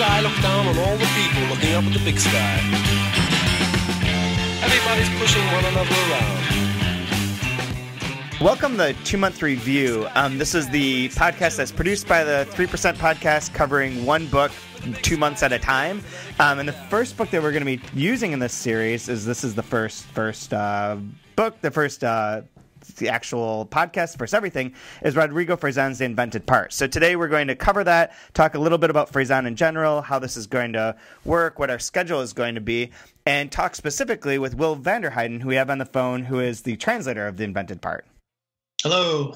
I look down on all the people looking up at the big sky. Everybody's pushing one another around. Welcome to 2-Month Review. This is the podcast that's produced by the 3% Podcast, covering one book 2 months at a time. And the first book that we're going to be using in this series is the first book, the actual podcast, first everything, is Rodrigo Fresán's The Invented Part. So today we're going to cover that, talk a little bit about Fresán in general, how this is going to work, what our schedule is going to be, and talk specifically with Will Vanderhyden, who we have on the phone, who is the translator of The Invented Part. Hello.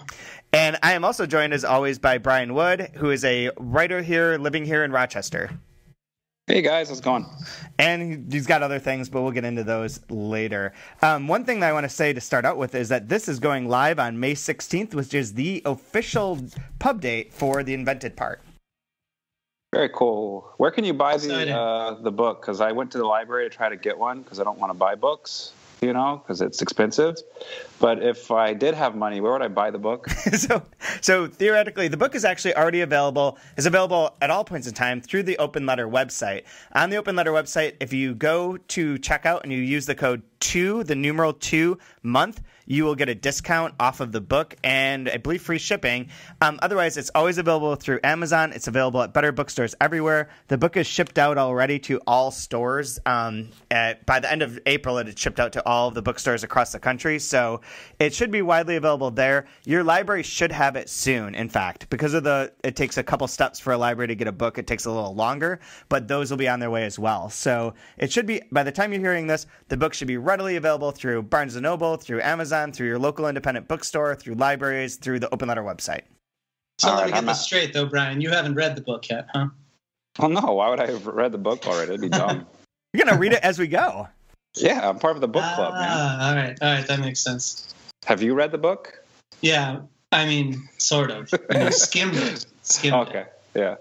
And I am also joined, as always, by Brian Wood, who is a writer here, living here in Rochester. Hey guys, how's it going? And he's got other things, but we'll get into those later. One thing that I want to say to start out with is that this is going live on May 16th, which is the official pub date for The Invented Part. Very cool. Where can you buy the book? Because I went to the library to try to get one because I don't want to buy books, because it's expensive. But if I did have money, where would I buy the book? So theoretically, the book is actually already available. It's available at all points in time through the Open Letter website. On the Open Letter website, if you go to checkout and you use the code 2, the numeral 2 month, you will get a discount off of the book and I believe free shipping. Otherwise, it's always available through Amazon. It's available at better bookstores everywhere. The book is shipped out already to all stores. By the end of April, it had shipped out to all of the bookstores across the country. So it should be widely available there. Your library should have it soon, in fact. Because of it takes a couple steps for a library to get a book. It takes a little longer, but those will be on their way as well. So it should be, by the time you're hearing this, the book should be readily available through Barnes & Noble, through Amazon, through your local independent bookstore, through libraries, through the Open Letter website. So let me get this straight, though, Brian. You haven't read the book yet, huh? Oh, no. Why would I have read the book already? It'd be dumb. You're going to read it as we go. Yeah, I'm part of the book club, man. All right. That makes sense. Have you read the book? Yeah, I mean, sort of. Skimmed it. Okay, yeah.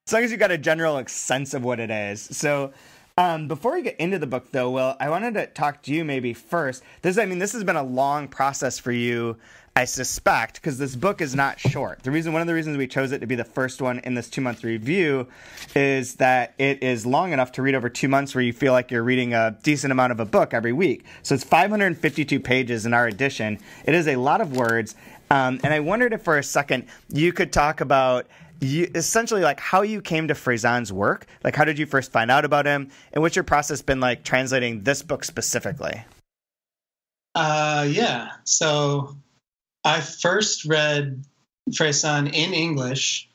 As long as you got a general sense of what it is. So before we get into the book, though, Will, I wanted to talk to you maybe first. This has been a long process for you, I suspect, because this book is not short. One of the reasons we chose it to be the first one in this 2-month review is that it is long enough to read over 2 months where you feel like you're reading a decent amount of a book every week. So it's 552 pages in our edition. It is a lot of words. And I wondered if for a second you could talk about essentially like how you came to Fresán's work. Like, how did you first find out about him? And what's your process been like translating this book specifically? Yeah. So I first read Fresán in English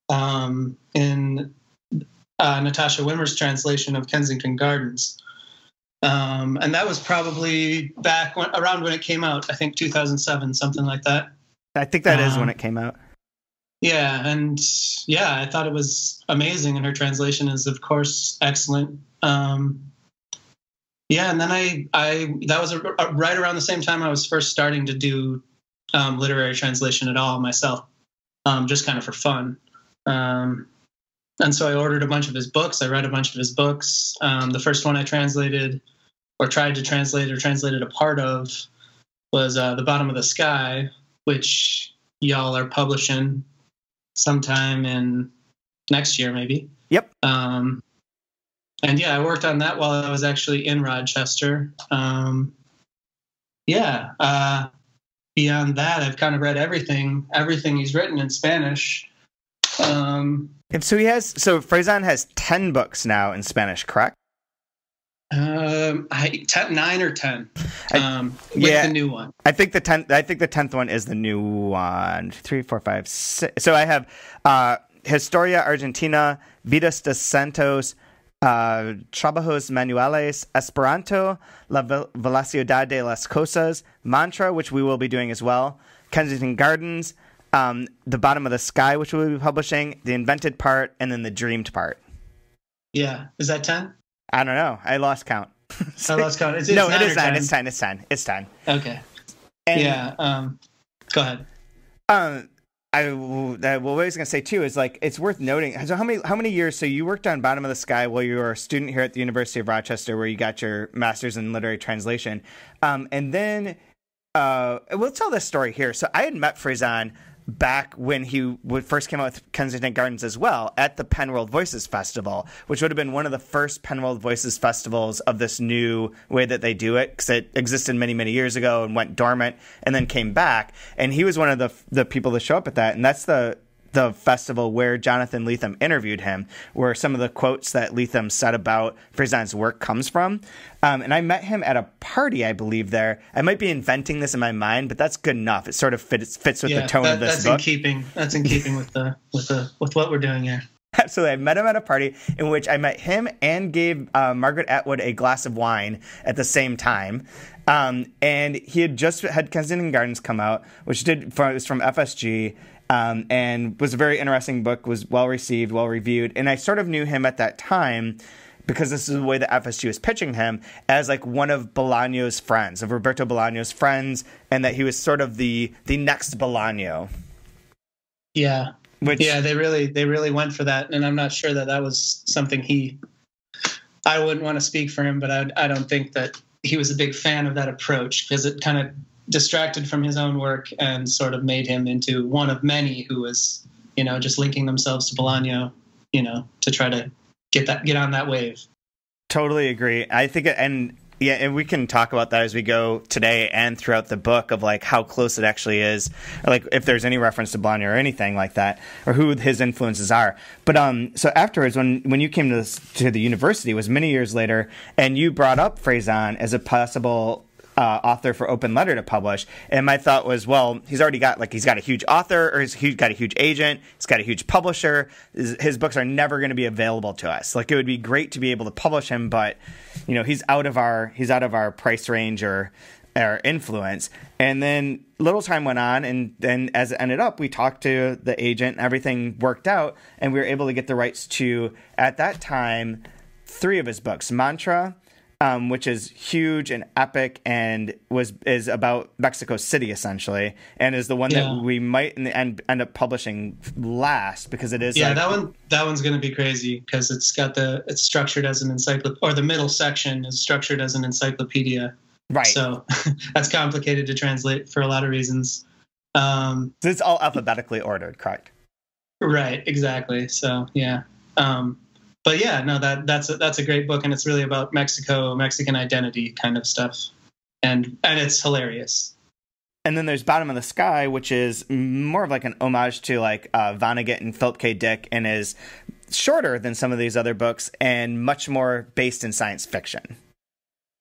in Natasha Wimmer's translation of Kensington Gardens. And that was probably around when it came out, I think 2007, something like that. I think that is when it came out. Yeah, and I thought it was amazing, and her translation is, of course, excellent. And then that was right around the same time I was first starting to do literary translation at all myself, just kind of for fun. And so I ordered a bunch of his books. I read a bunch of his books. The first one I translated or tried to translate or translated a part of was The Bottom of the Sky, which y'all are publishing sometime in next year, maybe. Yep. I worked on that while I was actually in Rochester. Beyond that, I've kind of read everything he's written in Spanish. And so Fresán has 10 books now in Spanish, correct? 9 or 10. With the new one. I think the 10th one is the new one. 3, 4, 5, 6. So I have Historia Argentina, Vidas de Santos, Trabajos Manuales, Esperanto, La Velocidad de las Cosas, Mantra, which we will be doing as well, Kensington Gardens, The Bottom of the Sky, which we'll be publishing, The Invented Part, and then The Dreamed Part. Yeah. Is that 10? I don't know. I lost count. I lost count. It's no, 9 it is 10. 10. It's 10. It's 10. It's 10. Okay. And, go ahead. What I was going to say too is like it's worth noting. So how many years? So you worked on Bottom of the Sky while you were a student here at the University of Rochester, where you got your master's in literary translation, and then we'll tell this story here. So I had met Fresán back when he first came out with Kensington Gardens as well at the Penn World Voices Festival, which would have been one of the first Penn World Voices festivals of this new way that they do it, because it existed many, many years ago and went dormant and then came back. And he was one of the people to show up at that. And that's the festival where Jonathan Lethem interviewed him, where some of the quotes that Lethem said about Fresán's work comes from. And I met him at a party, I believe, there. I might be inventing this in my mind, but that's good enough. It sort of fits with the tone of this book. That's in keeping with what we're doing here. Absolutely. I met him at a party in which I met him and gave Margaret Atwood a glass of wine at the same time. And he had just had Kensington Gardens come out, which it was from FSG. And was a very interesting book, was well-received, well-reviewed. And I sort of knew him at that time because this is the way that FSG was pitching him as like one of Bolaño's friends, of Roberto Bolaño's friends, and that he was sort of the next Bolaño. Yeah. They really went for that. And I'm not sure that was something I wouldn't want to speak for him, but I don't think that he was a big fan of that approach, because it kind of distracted from his own work and sort of made him into one of many who was, just linking themselves to Bolaño, to try to get on that wave. Totally agree. I think, and we can talk about that as we go today and throughout the book, of like how close it actually is, or like if there's any reference to Bolaño or anything like that, or who his influences are. But so afterwards, when you came to the university, it was many years later, and you brought up Fresán as a possible author for Open Letter to publish, and my thought was, well, he's got a huge author, or he's got a huge agent, he's got a huge publisher. His books are never going to be available to us. Like, it would be great to be able to publish him, but he's out of our price range or influence. And then little time went on, and then as it ended up, we talked to the agent, and everything worked out, and we were able to get the rights to, at that time, 3 of his books. Mantra, which is huge and epic, and is about Mexico City essentially, and is the one that we might in the end up publishing last, because it is. Yeah, that one's going to be crazy, because it's structured as an encyclopedia, or the middle section is structured as an encyclopedia. Right. So that's complicated to translate for a lot of reasons. So it's all alphabetically ordered, correct? Right. Exactly. So yeah. But yeah, no, that's a great book, and it's really about Mexican identity kind of stuff, and it's hilarious. And then there's Bottom of the Sky, which is more of like an homage to like Vonnegut and Philip K. Dick, and is shorter than some of these other books and much more based in science fiction.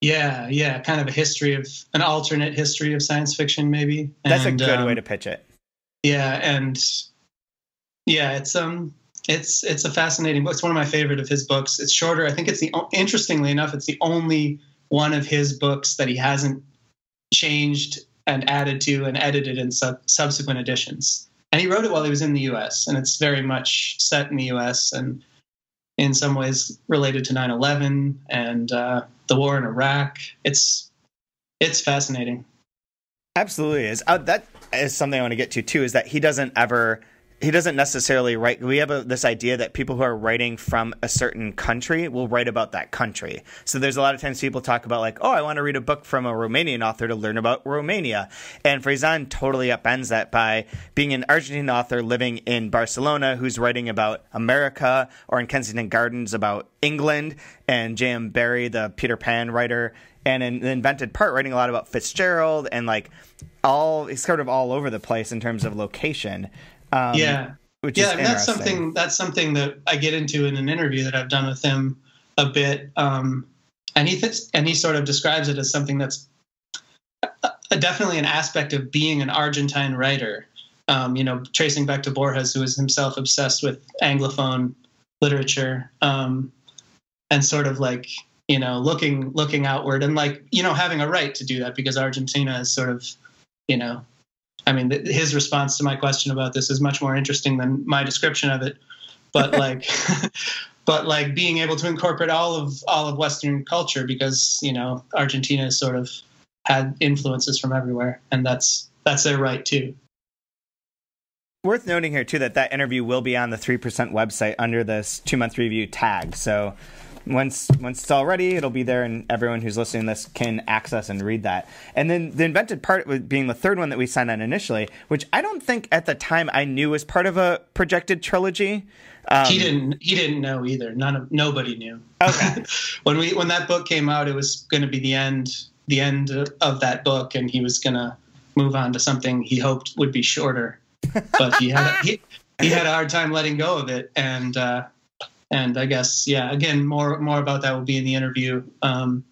Yeah, kind of an alternate history of science fiction, maybe. That's a good way to pitch it. Yeah, and yeah, it's a fascinating book. It's one of my favorite of his books. It's shorter. I think interestingly enough, it's the only one of his books that he hasn't changed and added to and edited in subsequent editions. And he wrote it while he was in the U.S., and it's very much set in the U.S. and in some ways related to 9/11 and the war in Iraq. It's fascinating. Absolutely is. That is something I want to get to too. Is that he doesn't necessarily write. We have this idea that people who are writing from a certain country will write about that country. So there's a lot of times people talk about like, oh, I want to read a book from a Romanian author to learn about Romania. And Fresán totally upends that by being an Argentine author living in Barcelona who's writing about America, or in Kensington Gardens about England, and J.M. Barrie, the Peter Pan writer, and in The Invented Part, writing a lot about Fitzgerald, and like he's sort of all over the place in terms of location. Which is and that's something that I get into in an interview that I've done with him a bit. And he sort of describes it as something that's definitely an aspect of being an Argentine writer. Tracing back to Borges, who was himself obsessed with Anglophone literature, and sort of like looking outward, and like having a right to do that, because Argentina is sort of his response to my question about this is much more interesting than my description of it. But like, being able to incorporate all of Western culture, because Argentina has sort of had influences from everywhere, and that's their right too. Worth noting here too that interview will be on the 3% website under this 2-month review tag. So once it's all ready, it'll be there, and everyone who's listening to this can access and read that. And then the Invented Part being the third one that we signed on initially, which I don't think at the time I knew was part of a projected trilogy. He didn't know either. Nobody knew. Okay. when that book came out, it was going to be the end of that book, and he was going to move on to something he hoped would be shorter. But he had a hard time letting go of it, and I guess, yeah, again, more about that will be in the interview. But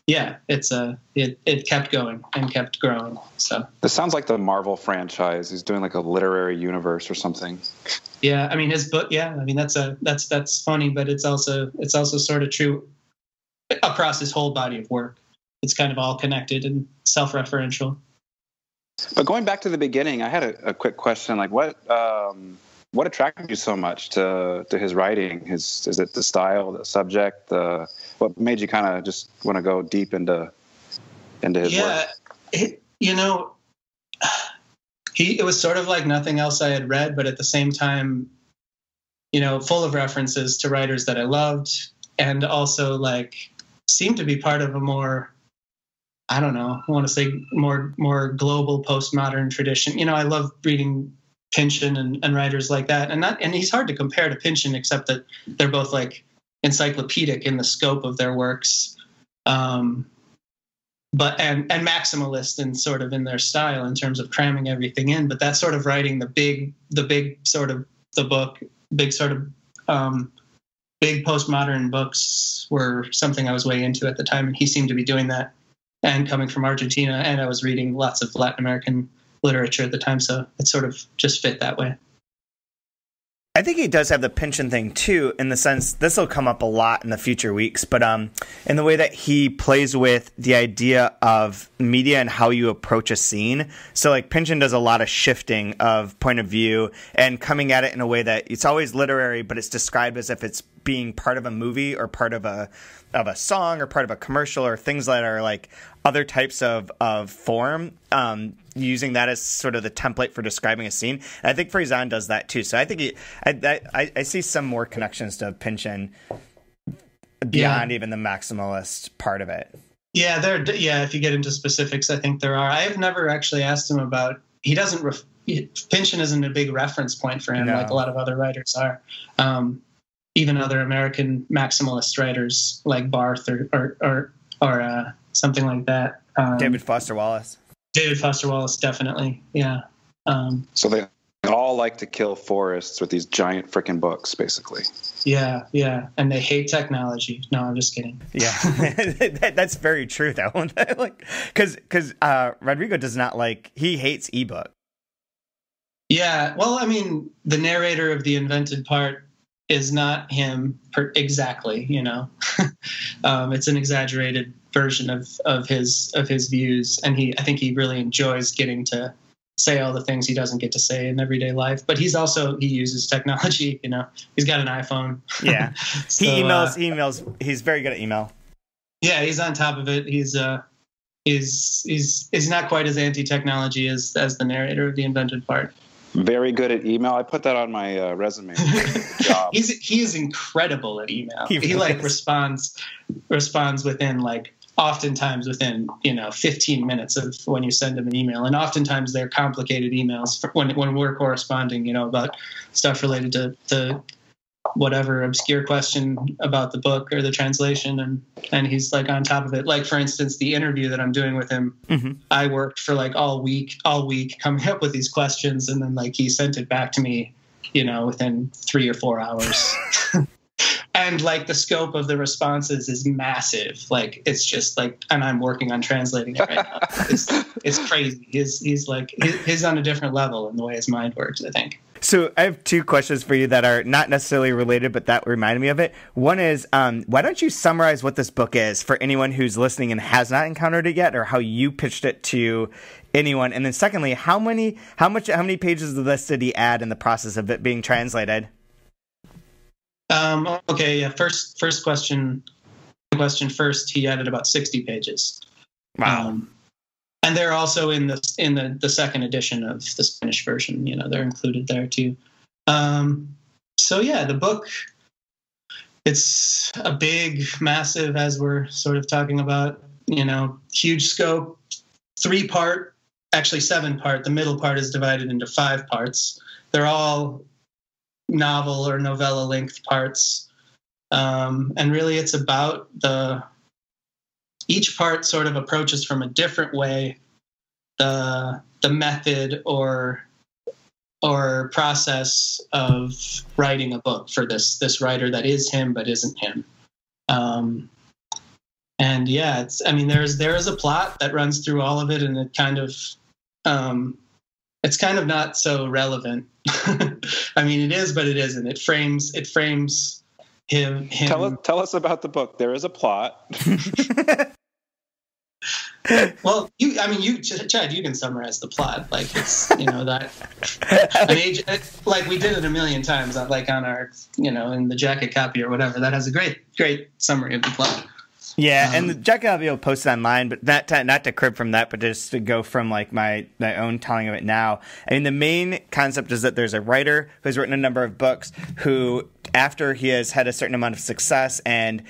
it kept going and kept growing. So this sounds like the Marvel franchise. He's doing like a literary universe or something. Yeah, I mean his book. Yeah, I mean that's funny, but it's also sort of true across his whole body of work. It's kind of all connected and self-referential. But going back to the beginning, I had a quick question. Like, what attracted you so much to his writing? Is it the style, the subject? What made you kind of just want to go deep into his work? It was sort of like nothing else I had read, but at the same time, full of references to writers that I loved, and also like seemed to be part of a more, I don't know, I want to say more global postmodern tradition. I love reading Pynchon and writers like that, and he's hard to compare to Pynchon, except that they're both like encyclopedic in the scope of their works, but maximalist and sort of in their style in terms of cramming everything in. But that sort of writing, the big sort of the book, big postmodern books were something I was way into at the time, and he seemed to be doing that. And coming from Argentina, and I was reading lots of Latin American literature at the time, so it sort of just fit that way. I think he does have the Pynchon thing too, in the sense, this will come up a lot in the future weeks, but in the way that he plays with the idea of media and how you approach a scene. So like Pynchon does a lot of shifting of point of view and coming at it in a way that it's always literary, but it's described as if it's being part of a movie or part of a song or part of a commercial or things that are like other types of form, using that as sort of the template for describing a scene. And I think Fresán does that too. So I think I see some more connections to Pynchon beyond even the maximalist part of it. Yeah, if you get into specifics, I think there are. I've never actually asked him about, Pynchon isn't a big reference point for him, like a lot of other writers are. Even other American maximalist writers like Barth or something like that. David Foster Wallace. David Foster Wallace, definitely. Yeah. So they all like to kill forests with these giant freaking books, basically. Yeah. And they hate technology. No, I'm just kidding. Yeah. That's very true, though. Because Rodrigo does not he hates ebook. Yeah. Well, I mean, the narrator of The Invented Part is not him exactly, it's an exaggerated version of his views, and I think he really enjoys getting to say all the things he doesn't get to say in everyday life. But he uses technology. He's got an iPhone. Yeah, so, he emails. He's very good at email. Yeah, he's on top of it. He's not quite as anti-technology as the narrator of The Invented Part. Very good at email. I put that on my resume. He is incredible at email. He responds within oftentimes within 15 minutes of when you send him an email, and oftentimes they're complicated emails when we're corresponding about stuff related to whatever obscure question about the book or the translation, and he's on top of it. Like, for instance, the interview that I'm doing with him, I worked for all week coming up with these questions, and then he sent it back to me within 3 or 4 hours. And the scope of the responses is massive. It's just and I'm working on translating it right now. It's crazy. He's on a different level in the way his mind works, I think. So I have 2 questions for you that are not necessarily related, but that reminded me of it. One is, why don't you summarize what this book is for anyone who's listening and has not encountered it yet, or how you pitched it to anyone? And then secondly, how many pages of this did he add in the process of it being translated? Okay. Yeah. First question first. He added about 60 pages. Wow. And they're also in the second edition of the Spanish version. They're included there too. So yeah, the book. it's a big, massive, as we're sort of talking about, huge scope, 3-part, actually 7-part. The middle part is divided into 5 parts. They're all novel or novella length parts. And really it's about each part sort of approaches from a different way the method or process of writing a book for this writer that is him but isn't him. And yeah, there is a plot that runs through all of it, and it kind of it's kind of not so relevant. I mean, it is, but it isn't. It frames him. Tell us about the book. There is a plot. Well, Chad, you can summarize the plot. Like, it's, that like we did it a million times, like on our, in the jacket copy or whatever. That has a great summary of the plot. Yeah, and the jacket copy will post it online, but not to crib from that, but just to go from like my own telling of it now. I mean, the main concept is that there's a writer who's written a number of books who, after he has had a certain amount of success and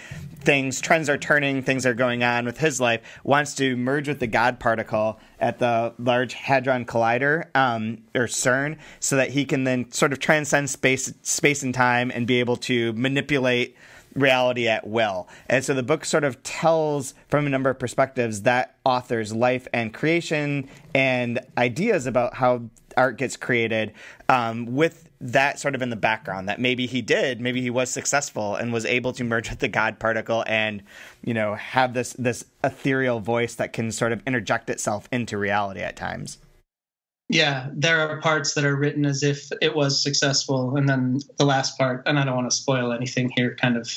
trends are turning, things are going on with his life, wants to merge with the God particle at the Large Hadron Collider, or CERN, so that he can then sort of transcend space and time and be able to manipulate reality at will. And so the book sort of tells from a number of perspectives that author's life and creation and ideas about how art gets created, with that sort of in the background, that maybe he was successful and was able to merge with the God particle and, have this ethereal voice that can sort of interject itself into reality at times. Yeah, there are parts that are written as if it was successful, and then the last part, and I don't want to spoil anything here, kind of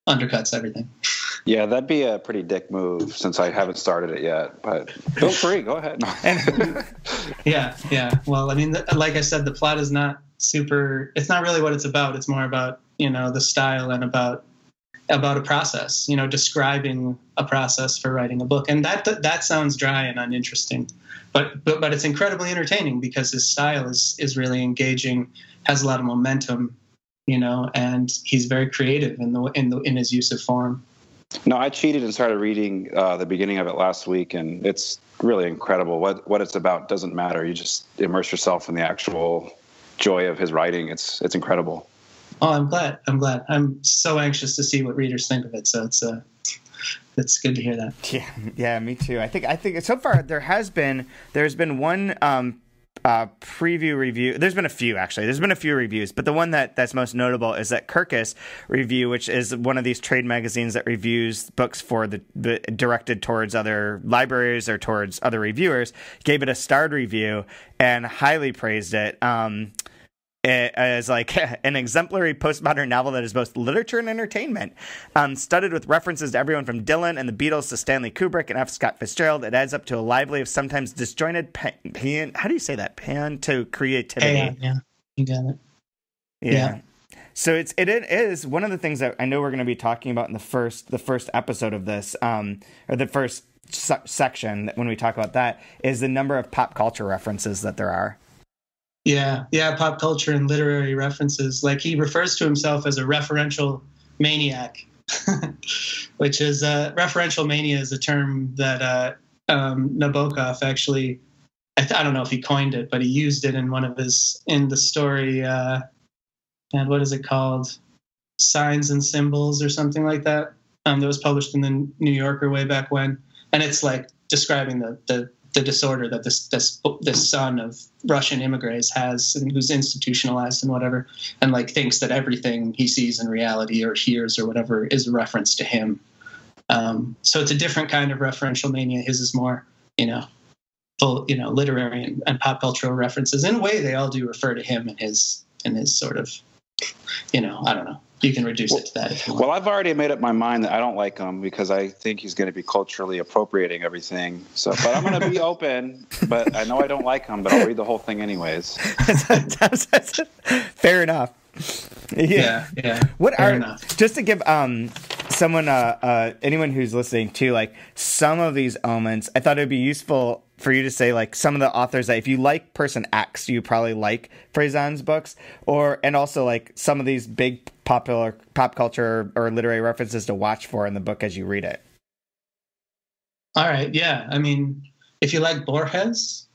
undercuts everything. Yeah, that'd be a pretty dick move, since I haven't started it yet. But feel free, go ahead. Yeah. Well, I mean, like I said, the plot is not super. It's not really what it's about. It's more about the style and about a process. Describing a process for writing a book, and that sounds dry and uninteresting. But it's incredibly entertaining because his style is really engaging, has a lot of momentum, and he's very creative in his use of form. No, I cheated and started reading the beginning of it last week, and it's really incredible. What it's about doesn't matter. You just immerse yourself in the actual joy of his writing. It's incredible. Oh, I'm glad. I'm so anxious to see what readers think of it. So it's good to hear that. Yeah, me too. I think so far there's been one preview review. There's been a few, actually. There's been a few reviews, but the one that's most notable is that Kirkus Review, which is one of these trade magazines that reviews books for the directed towards other libraries or towards other reviewers, gave it a starred review and highly praised it. As like an exemplary postmodern novel that is both literature and entertainment, studded with references to everyone from Dylan and the Beatles to Stanley Kubrick and F. Scott Fitzgerald. It adds up to a lively, if sometimes disjointed how do you say that? Pan to creativity. Yeah, you got it. Yeah. So it is one of the things that I know we're going to be talking about in the first episode of this, or the first section when we talk about that, is the number of pop culture references that there are. Yeah, pop culture and literary references. Like, he refers to himself as a referential maniac, which is referential mania is a term that Nabokov actually, I don't know if he coined it, but he used it in in the story. And what is it called? Signs and Symbols or something like that. That was published in the New Yorker way back when, and it's like describing the disorder that this son of Russian immigrants has, and who's institutionalized and whatever, and like thinks that everything he sees in reality or hears or whatever is a reference to him. So it's a different kind of referential mania. His is more, full, literary and pop cultural references. In a way, they all do refer to him and his sort of, I don't know. You can reduce it to that if you want. Well, I've already made up my mind that I don't like him because I think he's going to be culturally appropriating everything. So, but I'm going to be open. But I know I don't like him, but I'll read the whole thing anyways. Fair enough. Yeah. Just to give someone, anyone who's listening to, like, some of these elements, I thought it'd be useful for you to say, like, some of the authors that if you like person X, you probably like Fresán's books, and also like some of these big popular pop culture or literary references to watch for in the book as you read it. All right. Yeah. I mean, if you like Borges,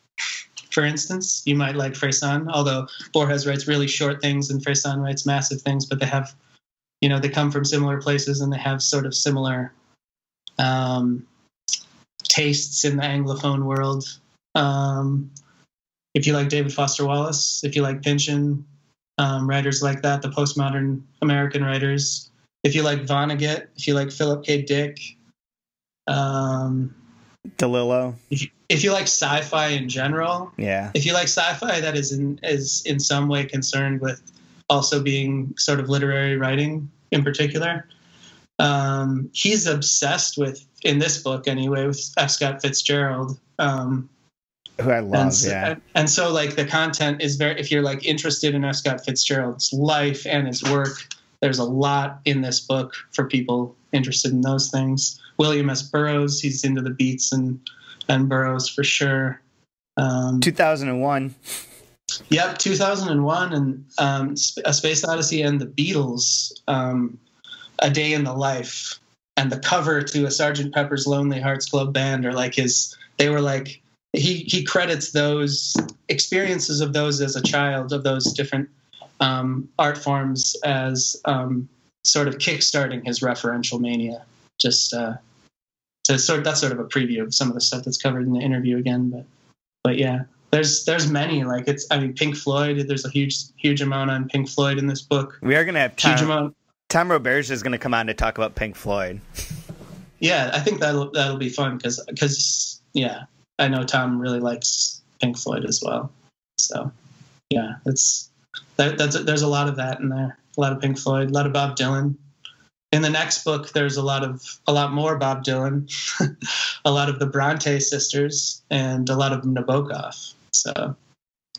for instance, you might like Fresán, although Borges writes really short things and Fresán writes massive things, but they have, they come from similar places and they have sort of similar tastes in the Anglophone world. If you like David Foster Wallace, if you like Pynchon, writers like that, the postmodern American writers, if you like Vonnegut, if you like Philip K. Dick, DeLillo. If you like sci-fi in general, yeah. If you like sci-fi that is in some way concerned with also being sort of literary writing in particular, he's obsessed with, in this book anyway, with F. Scott Fitzgerald, who I love. And so like the content is very, if you're like interested in F. Scott Fitzgerald's life and his work, there's a lot in this book for people interested in those things. William S. Burroughs, he's into the Beats and Burroughs for sure. 2001. Yep, 2001 and A Space Odyssey and the Beatles, A Day in the Life, and the cover to a Sgt. Pepper's Lonely Hearts Club Band are like he credits those experiences of those as a child, of those different art forms as sort of kickstarting his referential mania. Just that's sort of a preview of some of the stuff that's covered in the interview again, but yeah, there's many, like Pink Floyd. There's a huge amount on Pink Floyd in this book. We are going to have Tom Roberge is going to come on to talk about Pink Floyd. Yeah, I think that'll be fun because yeah, I know Tom really likes Pink Floyd as well. So yeah, there's a lot of that in there. A lot of Pink Floyd, a lot of Bob Dylan. In the next book, there's a lot more Bob Dylan, a lot of the Bronte sisters, and a lot of Nabokov. So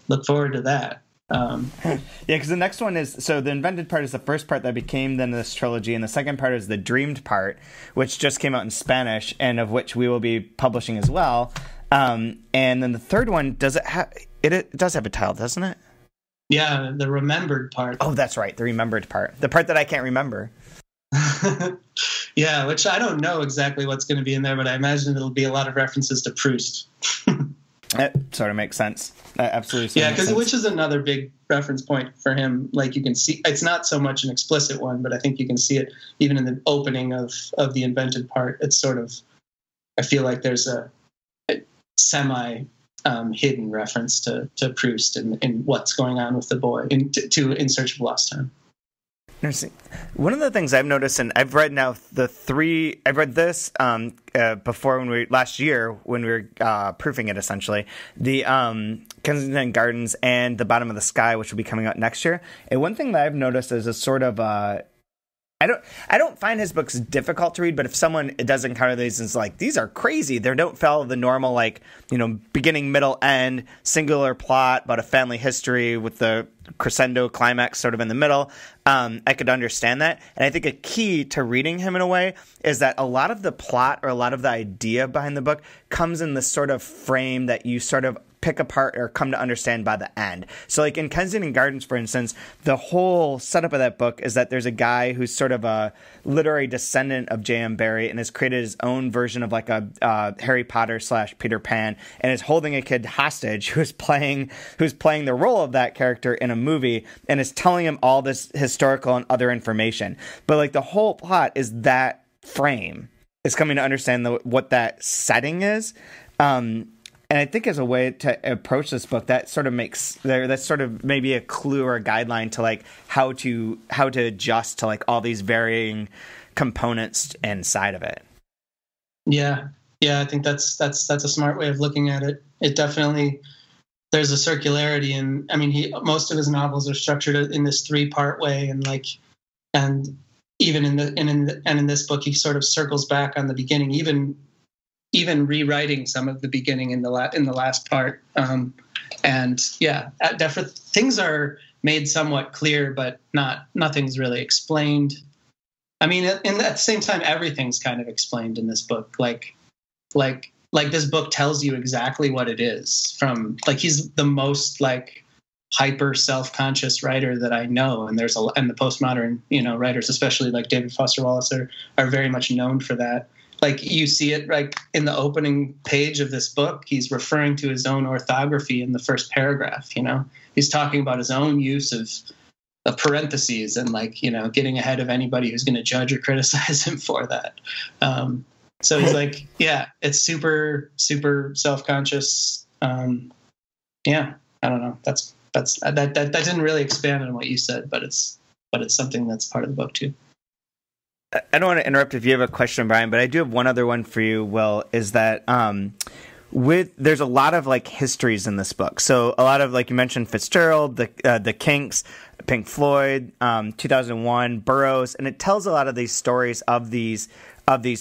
look forward to that. Yeah, because the next one is, so the invented part is the first part that became then this trilogy, and the second part is the dreamed part, which just came out in Spanish, and of which we will be publishing as well. And then the third one, it does have a title, doesn't it? Yeah, the remembered part. Oh, that's right, the remembered part. The part that I can't remember. Yeah, which I don't know exactly what's going to be in there, but I imagine it'll be a lot of references to Proust. That sort of makes sense. Absolutely. Yeah, which is another big reference point for him. Like you can see, it's not so much an explicit one, but I think you can see it even in the opening of the invented part. It's sort of, I feel like there's a semi hidden reference to Proust and what's going on with the boy in Search of Lost Time. Interesting. One of the things I've noticed, and I've read now I've read this before last year when we were proofing it, essentially, the Kensington Gardens and The Bottom of the Sky, which will be coming out next year. And one thing that I've noticed is a sort of I don't find his books difficult to read, but if someone does encounter these and is like, these are crazy, they don't follow the normal, like, beginning, middle, end, singular plot about a family history with the crescendo climax sort of in the middle, I could understand that. And I think a key to reading him in a way is that a lot of the plot or a lot of the idea behind the book comes in this sort of frame that you sort of pick apart or come to understand by the end. So like in Kensington Gardens, for instance, the whole setup of that book is that there's a guy who's sort of a literary descendant of J.M. Barrie and has created his own version of like a Harry Potter / Peter Pan, and is holding a kid hostage who's playing the role of that character in a movie and is telling him all this historical and other information. But like the whole plot is that frame is coming to understand what that setting is. And I think as a way to approach this book, that sort of that's sort of maybe a clue or a guideline to like how to adjust to like all these varying components inside of it. Yeah, I think that's a smart way of looking at it. It definitely, there's a circularity, and I mean most of his novels are structured in this 3-part way, and even in this book he sort of circles back on the beginning, even rewriting some of the beginning in the last part. And yeah, definitely things are made somewhat clear, but nothing's really explained. I mean, at the same time, everything's kind of explained in this book. Like this book tells you exactly what it is. From like, he's the most like hyper self-conscious writer that I know, and and the postmodern, writers, especially like David Foster Wallace, are very much known for that. Like you see it like in the opening page of this book, he's referring to his own orthography in the first paragraph. He's talking about his own use of parentheses and like, getting ahead of anybody who's going to judge or criticize him for that. So he's like, yeah, it's super, super self-conscious. Yeah, I don't know. That didn't really expand on what you said, but it's something that's part of the book too. I don't want to interrupt if you have a question, Brian, but I do have one other one for you, Will, is that there's a lot of like histories in this book. So a lot of, like you mentioned, Fitzgerald, the Kinks, Pink Floyd, 2001, Burroughs, and it tells a lot of these stories of these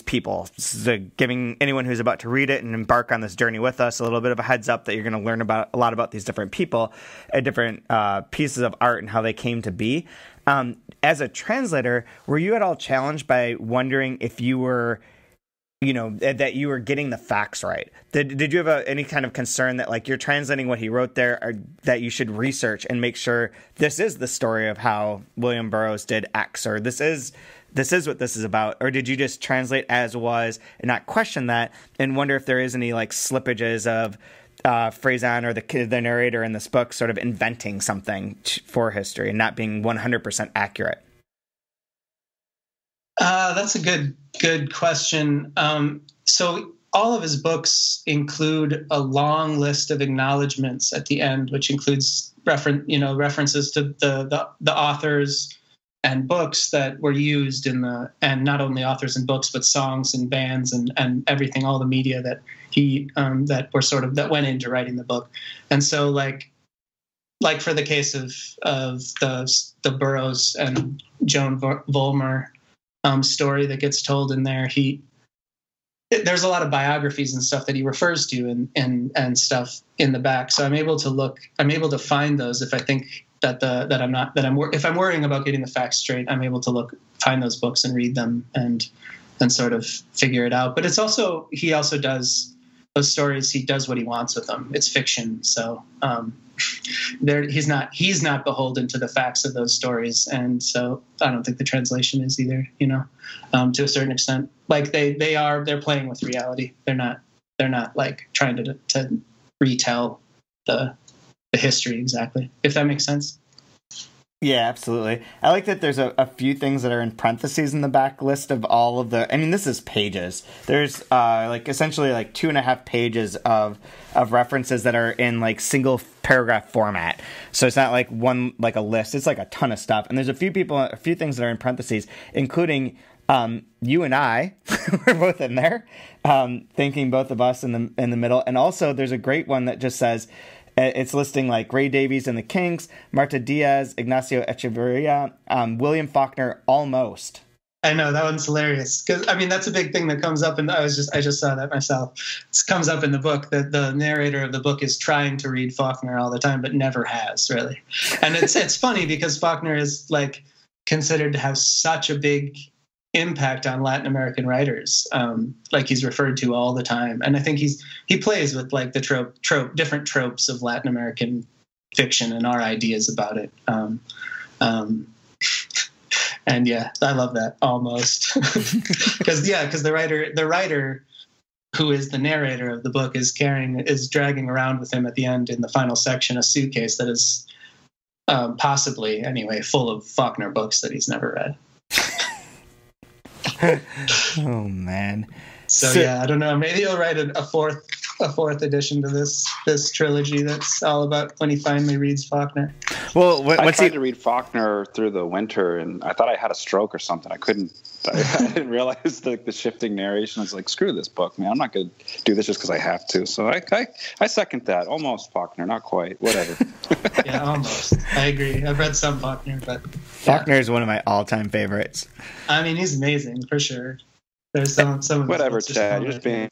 people, so giving anyone who's about to read it and embark on this journey with us a little bit of a heads up that you're going to learn a lot about these different people and different pieces of art and how they came to be. As a translator, were you at all challenged by wondering if you were, that you were getting the facts right? Did you have any kind of concern that like you're translating what he wrote there, or that you should research and make sure this is the story of how William Burroughs did X, or this is what this is about? Or did you just translate as was and not question that and wonder if there is any like slippages of Fresán or the narrator in this book sort of inventing something for history and not being 100% accurate? That's a good question. So all of his books include a long list of acknowledgments at the end, which includes references to the authors and books that were used and not only authors and books, but songs and bands and everything, all the media that he that went into writing the book. And so like for the case of the Burroughs and Joan Vollmer story that gets told in there, there's a lot of biographies and stuff that he refers to and stuff in the back. So I'm able to find those if I think if I'm worrying about getting the facts straight, I'm able to find those books and read them and sort of figure it out. But it's also, he also does those stories. He does what he wants with them. It's fiction. So, he's not beholden to the facts of those stories. And so I don't think the translation is either, to a certain extent. Like they're playing with reality. They're not like trying to retell the history exactly, if that makes sense. Yeah, absolutely. I like that there's a few things that are in parentheses in the back list of all of the, I mean, this is pages. There's essentially 2.5 pages of references that are in like single paragraph format. So it's not like one, like a list. It's like a ton of stuff. And there's a few things that are in parentheses, including you and I we're both in there, thinking both of us in the middle. And also there's a great one that just says, it's listing like Ray Davies and the Kinks, Marta Diaz, Ignacio Echeverria, William Faulkner, almost. I know, that one's hilarious because I mean that's a big thing that comes up, and I just saw that myself. It comes up in the book that the narrator of the book is trying to read Faulkner all the time, but never has really. And it's funny because Faulkner is like considered to have such a big impact on Latin American writers, like he's referred to all the time. And I think he plays with like the different tropes of Latin American fiction and our ideas about it. And yeah, I love that almost because the writer who is the narrator of the book is dragging around with him at the end in the final section a suitcase that is possibly anyway full of Faulkner books that he's never read. Oh man. So yeah, I don't know. Maybe he'll write a fourth edition to this trilogy that's all about when he finally reads Faulkner. Well, I tried to read Faulkner through the winter, and I thought I had a stroke or something. I didn't realize the shifting narration. I was like, screw this book, man. I'm not going to do this just because I have to. So I second that. Almost Faulkner, not quite. Whatever. Yeah, almost. I agree. I've read some Faulkner, but Faulkner is one of my all-time favorites. I mean, he's amazing for sure. There's some whatever, Chad. You're just being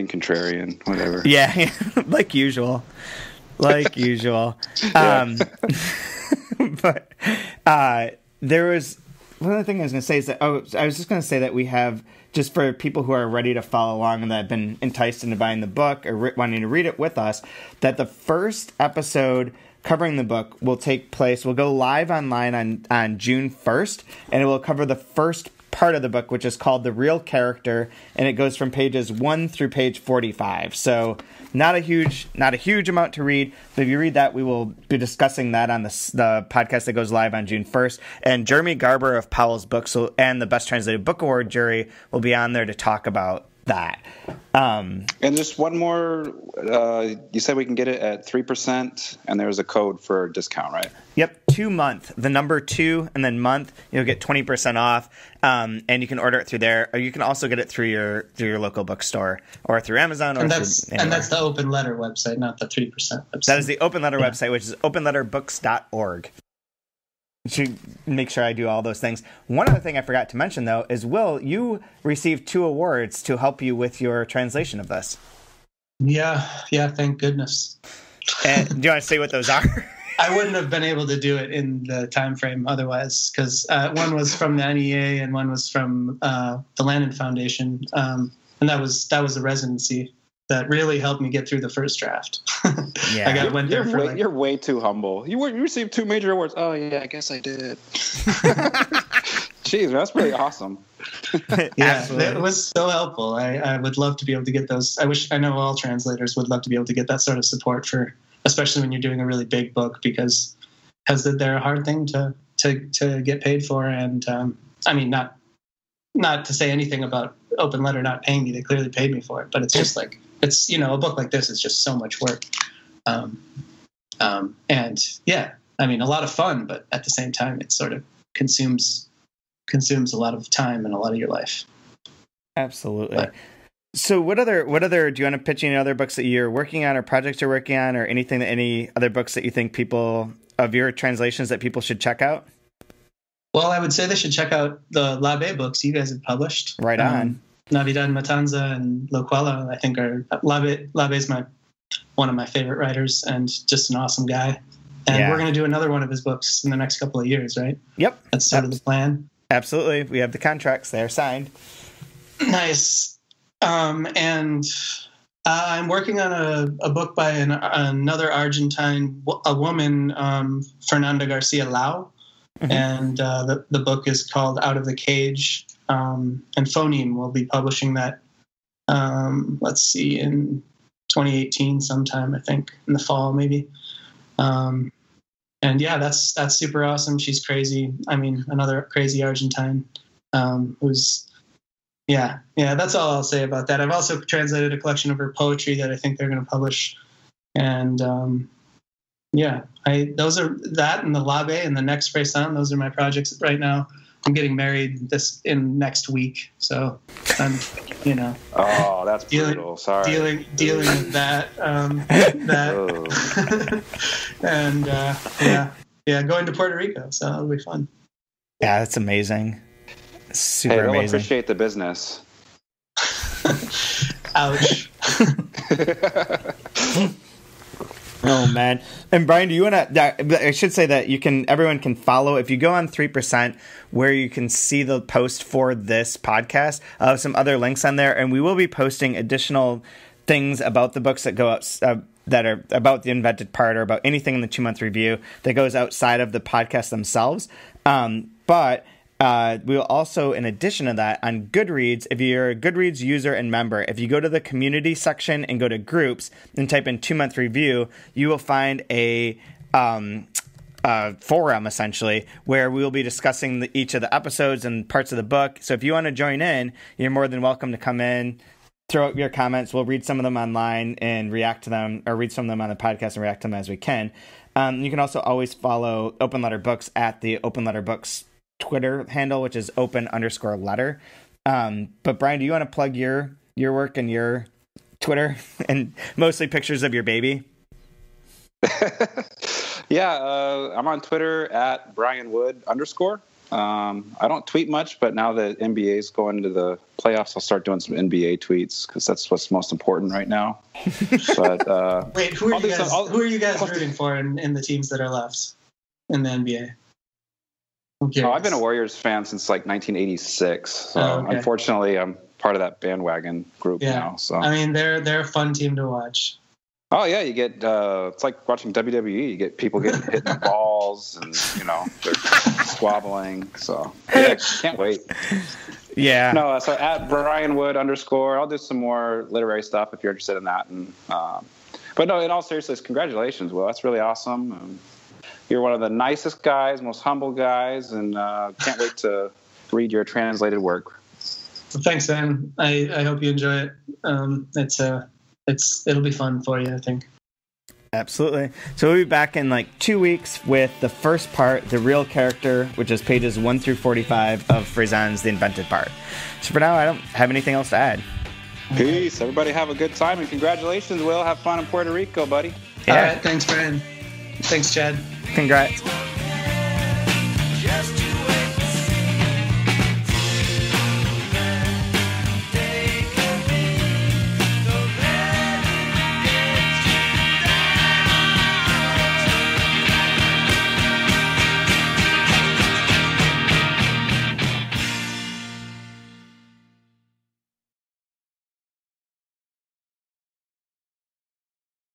contrarian. Whatever. Yeah, like usual. But there was one other thing I was going to say is that, I was just going to say that we have, just for people who are ready to follow along and that have been enticed into buying the book or wanting to read it with us, that the first episode covering the book will take place, will go live online on June 1st, and it will cover the first part of the book, which is called The Real Character, and it goes from pages 1 through page 45. So not a huge amount to read, but if you read that, we will be discussing that on the podcast that goes live on June 1st. And Jeremy Garber of Powell's Books and the Best Translated Book Award jury will be on there to talk about that. And just one more, you said we can get it at 3%, and there's a code for a discount, right? Yep, 2 month, the number 2 and then month, you'll get 20% off, and you can order it through there, or you can also get it through your local bookstore or through Amazon. Or and that's the Open Letter website, not the 3% website. That is the Open Letter website, which is openletterbooks.org. Should make sure I do all those things. One other thing I forgot to mention, though, is, Will, you received 2 awards to help you with your translation of this. Yeah, thank goodness. And do you want to say what those are? I wouldn't have been able to do it in the time frame otherwise, because one was from the NEA and one was from the Landon Foundation, and that was a residency that really helped me get through the first draft. Yeah, you're way too humble. You received 2 major awards. Oh yeah, I guess I did. Jeez, that's pretty awesome. Yeah, it was so helpful. I would love to be able to get those. I know all translators would love to be able to get that sort of support for, especially when you're doing a really big book, because they're a hard thing to get paid for. And I mean, not to say anything about Open Letter not paying me. They clearly paid me for it, but it's just like, it's, a book like this is just so much work. And yeah, I mean, a lot of fun, but at the same time, it sort of consumes a lot of time and a lot of your life. Absolutely. But, so what other, do you want to pitch any other books that you're working on or projects you're working on, or any other books that you think people of your translations that people should check out? Well, I would say they should check out the L'Abbé books you guys have published. Right on. Navidad Matanza and Loquella, I think, are L'Abbé's one of my favorite writers and just an awesome guy. And we're going to do another one of his books in the next couple of years, right? Yep. That's sort of the plan. Absolutely. We have the contracts there signed. Nice. And I'm working on a book by another Argentine, a woman, Fernanda Garcia Lau. Mm-hmm. And the book is called Out of the Cage. And Phoneme will be publishing that, let's see, in 2018 sometime, I think, in the fall maybe. And yeah, that's super awesome. She's crazy. I mean, another crazy Argentine who's, that's all I'll say about that. I've also translated a collection of her poetry that I think they're going to publish. And those are that and the L'Abbé and the next Fresán. Those are my projects right now. I'm getting married next week, so I'm, Oh, that's brutal. Sorry. Dealing with that. And going to Puerto Rico, so it'll be fun. Yeah, that's amazing. Super they'll amazing. Appreciate the business. Ouch. Oh man. And Brian, do you want to, I should say that everyone can follow, if you go on 3%, where you can see the post for this podcast, some other links on there, and we will be posting additional things about the books that go up, that are about the invented part or about anything in the 2-month review that goes outside of the podcast themselves. But we will also, in addition to that, on Goodreads, if you're a Goodreads user and member, if you go to the community section and go to groups and type in 2-month review, you will find a forum, essentially, where we will be discussing each of the episodes and parts of the book. So if you want to join in, you're more than welcome to come in, throw out your comments. We'll read some of them online and react to them, or read some of them on the podcast and react to them as we can. You can also always follow Open Letter Books at the Open Letter Books Twitter handle, which is open_letter. But Brian, do you want to plug your work and your Twitter and mostly pictures of your baby? I'm on Twitter at BrianWood_. I don't tweet much, but now that NBA is going into the playoffs, I'll start doing some NBA tweets because that's what's most important right now. But wait, who are you guys rooting for in the teams that are left in the NBA? Okay. Oh, I've been a Warriors fan since like 1986. So unfortunately, I'm part of that bandwagon group now. So I mean, they're a fun team to watch. Oh yeah, you get it's like watching WWE. You get people getting hit in the balls, and they're squabbling. So yeah, can't wait. Yeah. No, so at Brian Wood _ I'll do some more literary stuff if you're interested in that. And but no, in all seriousness, congratulations, Will. That's really awesome. You're one of the nicest guys, most humble guys, and can't wait to read your translated work. Well, thanks, man. I hope you enjoy it. It'll be fun for you, I think. Absolutely. So we'll be back in like 2 weeks with the first part, the real character, which is pages 1 through 45 of Fresán's The Invented Part. So for now, I don't have anything else to add. Peace. Everybody have a good time, and congratulations, Will. Have fun in Puerto Rico, buddy. Yeah. All right. Thanks, Brian. Thanks, Chad. Congrats.